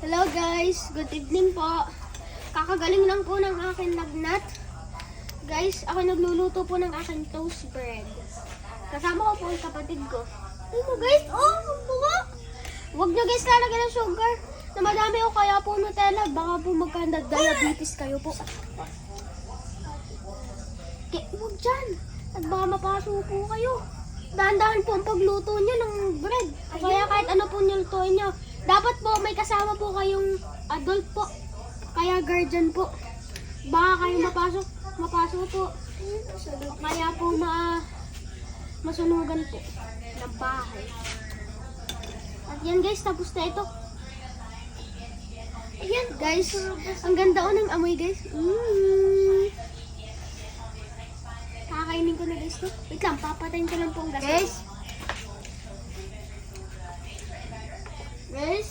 Hello guys, good evening po. Kakagaling lang po ng aking lagnat. Guys, ako nagluluto po ng aking toast bread. Kasama ko po ang kapatid ko. Ay mo guys, buka. Huwag nyo guys lalagyan ng sugar. Na madami o kaya po Nutella. Baka po magka-diabetes kayo po. Huwag dyan. At baka mapaso po kayo. Dahan-dahan po ang pagluto nyo ng bread. Kaya kahit ano po nyo lutuin nyo. Dapat po may kasama po kayong adult po. Kaya guardian po. Baka kayo mapasok po. Kaya po masunugan po ng bahay. At yan guys, tapos na ito. Ayan guys, ang ganda ng amoy guys. Kakainin ko na guys to. Wait lang, papatayin ko lang po ang gas. Guys,